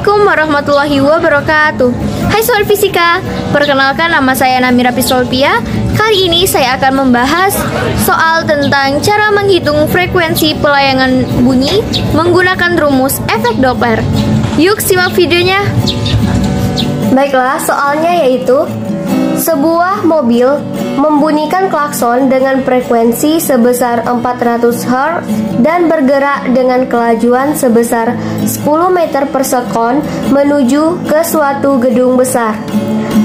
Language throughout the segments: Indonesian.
Assalamualaikum warahmatullahi wabarakatuh. Hai Sobat Fisika, perkenalkan nama saya Namira Pisolpia. Kali ini saya akan membahas soal tentang cara menghitung frekuensi pelayangan bunyi menggunakan rumus efek Doppler. Yuk simak videonya. Baiklah, soalnya yaitu sebuah mobil membunyikan klakson dengan frekuensi sebesar 400 Hz dan bergerak dengan kelajuan sebesar 10 meter per sekon menuju ke suatu gedung besar.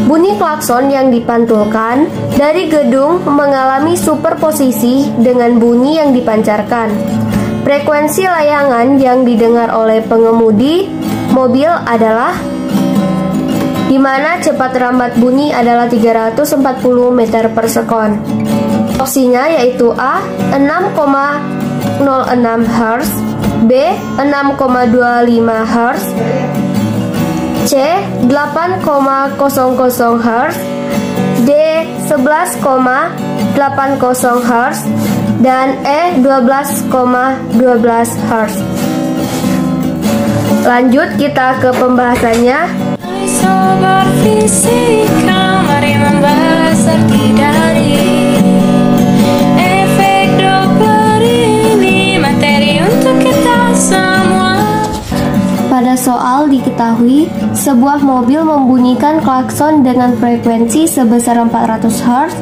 Bunyi klakson yang dipantulkan dari gedung mengalami superposisi dengan bunyi yang dipancarkan. Frekuensi layangan yang didengar oleh pengemudi mobil adalah di mana cepat rambat bunyi adalah 340 meter per sekon. Opsinya yaitu A. 6,06 Hz, B. 6,25 Hz, C. 8,00 Hz, D. 11,80 Hz, dan E. 12,12 Hz. Lanjut kita ke pembahasannya. Sobat Fisika, mari membahas arti dari efek Doppler ini, materi untuk kita semua. Pada soal diketahui, sebuah mobil membunyikan klakson dengan frekuensi sebesar 400 Hz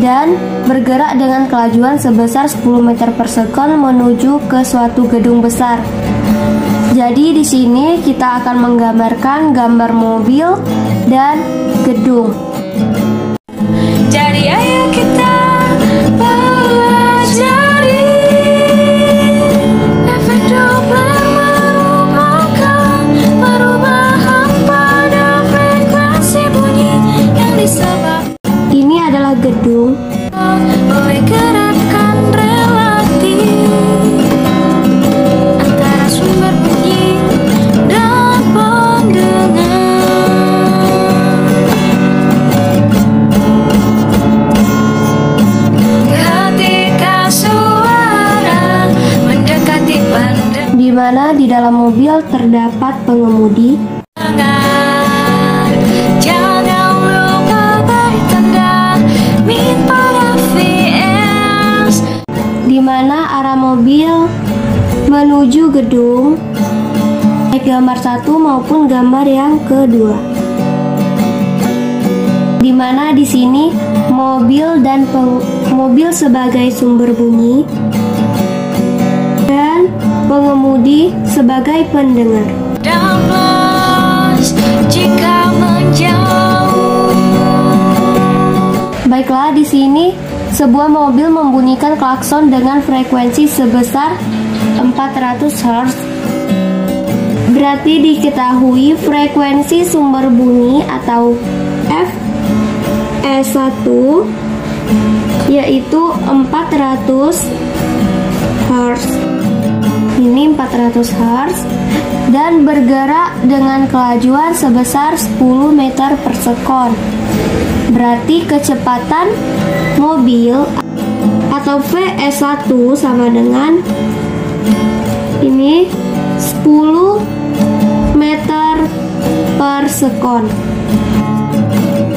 dan bergerak dengan kelajuan sebesar 10 meter per sekon menuju ke suatu gedung besar. Jadi di sini kita akan menggambarkan gambar mobil dan gedung. Jadi ayo kita pelajari efek Doppler merupakan perubahan pada frekuensi bunyi yang disebabkan. Ini adalah gedung Oleh gerakan relatif antara sumber bunyi dan pendengar. Ketika suara mendekati pendengar, di mana di dalam mobil terdapat pengemudi. jangan lupa beri tanda min pada VS. Di mana arah mobil menuju gedung, baik gambar satu maupun gambar yang kedua. Di mana di sini mobil dan mobil sebagai sumber bunyi dan pengemudi sebagai pendengar. Dan plus jika menjauh. Baiklah, di sini sebuah mobil membunyikan klakson dengan frekuensi sebesar 400 Hz. Berarti diketahui frekuensi sumber bunyi atau FE1 yaitu 400 Hz. Ini 400 Hz dan bergerak dengan kelajuan sebesar 10 meter per sekon. Berarti kecepatan mobil atau VE1 sama dengan ini 10 meter per sekon.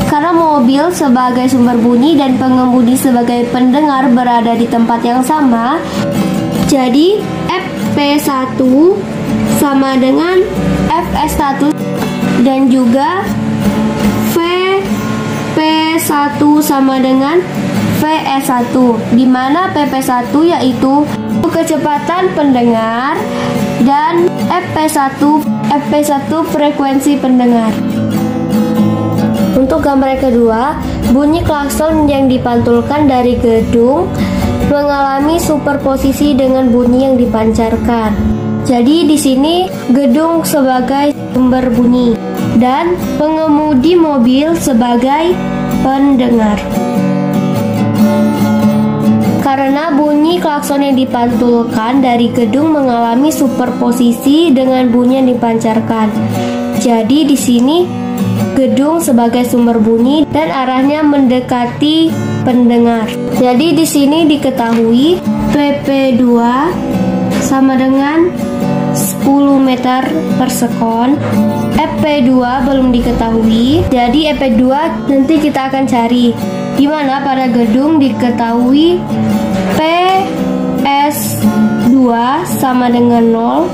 Karena mobil sebagai sumber bunyi dan pengemudi sebagai pendengar berada di tempat yang sama, jadi FP1 sama dengan FS1 dan juga VP1 sama dengan VE1, di mana PP1 yaitu kecepatan pendengar dan FP1 frekuensi pendengar. Untuk gambar yang kedua, bunyi klakson yang dipantulkan dari gedung mengalami superposisi dengan bunyi yang dipancarkan. Jadi di sini gedung sebagai sumber bunyi dan pengemudi mobil sebagai pendengar. Karena bunyi klakson yang dipantulkan dari gedung mengalami superposisi dengan bunyi yang dipancarkan. Jadi di sini gedung sebagai sumber bunyi dan arahnya mendekati pendengar. Jadi di sini diketahui PP2 sama dengan 10 meter per sekon. FP2 belum diketahui, jadi FP2 nanti kita akan cari. Di mana pada gedung diketahui PS2 sama dengan 0.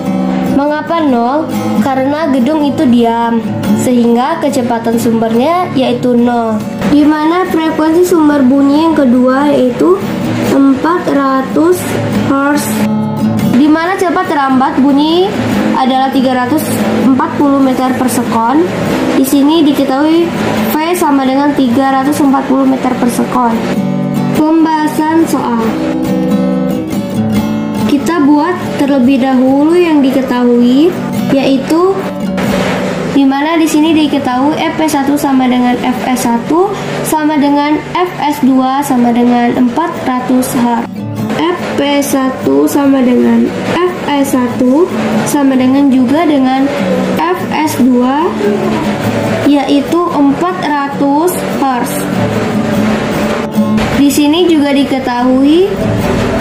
Mengapa 0? Karena gedung itu diam, sehingga kecepatan sumbernya yaitu 0. Di mana frekuensi sumber bunyi yang kedua yaitu 400 Hz. Di mana cepat terlambat bunyi adalah 340 meter per sekon. Di sini diketahui V sama dengan 340 meter per sekon. Pembahasan soal. Kita buat terlebih dahulu yang diketahui, yaitu di mana di sini diketahui FP1 sama dengan FS1 sama dengan FS2 sama dengan 400 Hz. FP1 sama dengan FS1 sama dengan juga dengan FS2 yaitu 400 Hz. Di sini juga diketahui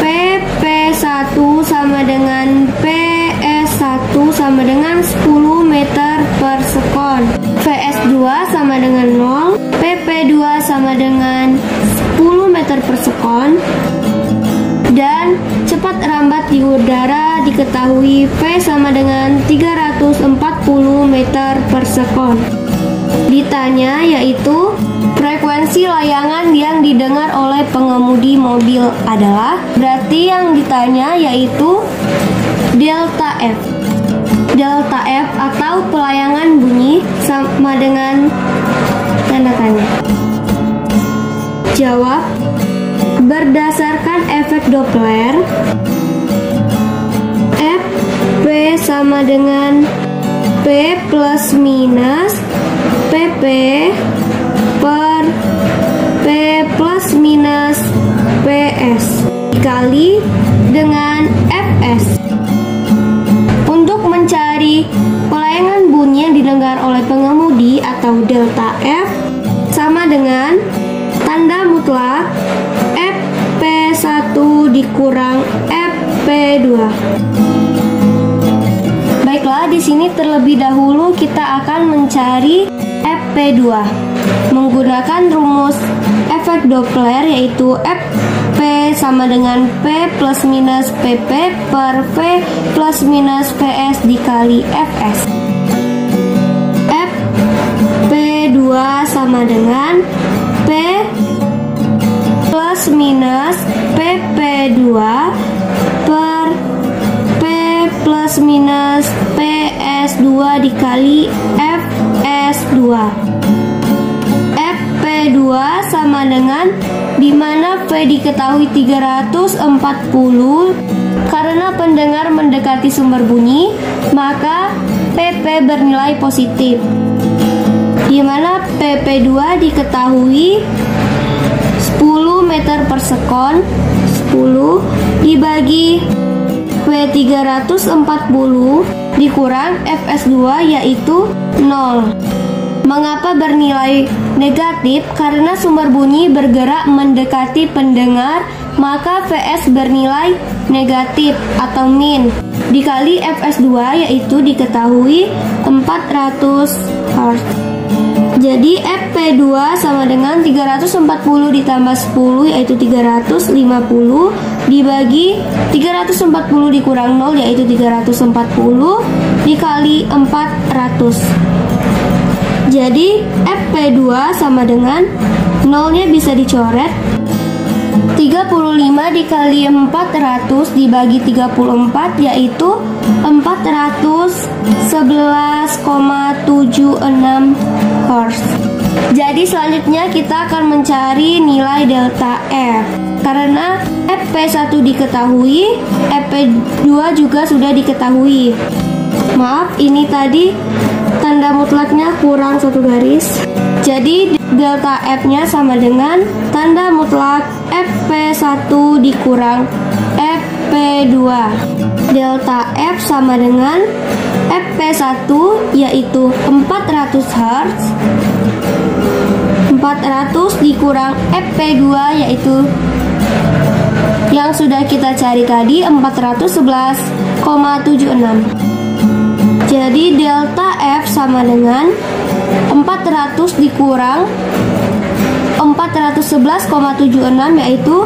PP1 sama dengan PS1 sama dengan 10 meter per sekon. VS2 sama dengan 0, PP2 sama dengan 10 meter per sekon. Dan cepat rambat di udara diketahui V sama dengan 340 meter per sekon. Ditanya yaitu frekuensi layangan yang didengar oleh pengemudi mobil adalah, berarti yang ditanya yaitu delta F. Delta F atau pelayangan bunyi sama dengan tanda tanya. Jawab. Berdasarkan efek Doppler, Fp sama dengan P plus minus PP per P plus minus PS dikali dengan Fs. Untuk mencari pelayangan bunyi yang didengar oleh pengemudi atau delta F sama dengan tanda mutlak FP1 dikurang FP2. Baiklah, di sini terlebih dahulu kita akan mencari FP2 menggunakan rumus efek Doppler, yaitu Fp sama dengan P plus minus PP per V plus minus PS dikali Fs. Fp2 sama dengan P plus minus PP2 per P plus minus PS2 dikali FS2. FP2 sama dengan, di mana V diketahui 340 karena pendengar mendekati sumber bunyi, maka PP bernilai positif. Di mana PP2 diketahui 10 meter per sekon, 10 dibagi V 340 dikurang Fs2 yaitu 0. Mengapa bernilai negatif? Karena sumber bunyi bergerak mendekati pendengar, maka Vs bernilai negatif atau min. Dikali Fs2 yaitu diketahui 400 Hz. Jadi Fp2 sama dengan 340 ditambah 10 yaitu 350 dibagi 340 dikurang 0 yaitu 340 dikali 400. Jadi Fp2 sama dengan 0-nya bisa dicoret, 35 dikali 400 dibagi 34 yaitu 411,76 Hz. Jadi selanjutnya kita akan mencari nilai delta F. Karena Fp1 diketahui, Fp2 juga sudah diketahui. Maaf, ini tadi tanda mutlaknya kurang satu garis. Jadi delta F-nya sama dengan tanda mutlak Fp1 dikurang Fp2. Delta F sama dengan Fp1 yaitu 400 Hz. 400 dikurang Fp2 yaitu yang sudah kita cari tadi 411,76. Jadi delta F sama dengan 400 dikurang 411,76 yaitu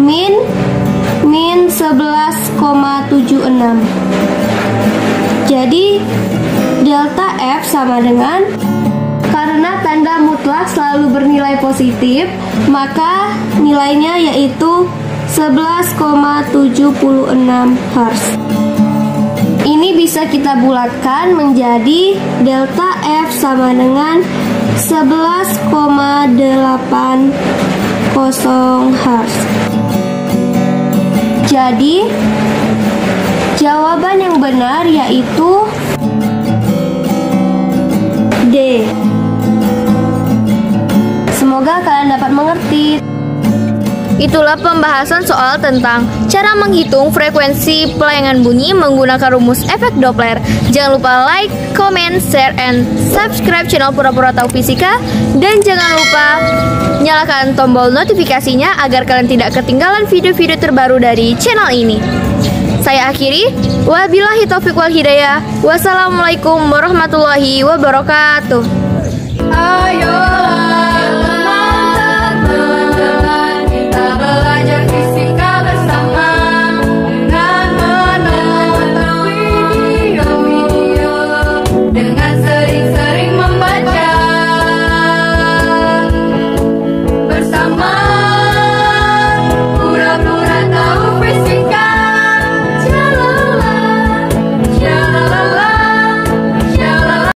min 11,76. Jadi delta F sama dengan, karena tanda mutlak selalu bernilai positif, maka nilainya yaitu 11,76 Hz. Ini bisa kita bulatkan menjadi delta F sama dengan 11,80 Hz. Jadi jawaban yang benar yaitu D. Semoga kalian dapat mengerti. Itulah pembahasan soal tentang cara menghitung frekuensi pelayangan bunyi menggunakan rumus efek Doppler. Jangan lupa like, comment, share, and subscribe channel Pura-Pura Tahu Fisika. Dan jangan lupa nyalakan tombol notifikasinya agar kalian tidak ketinggalan video-video terbaru dari channel ini. Saya akhiri, wabillahi taufiq wal hidayah. Wassalamualaikum warahmatullahi wabarakatuh.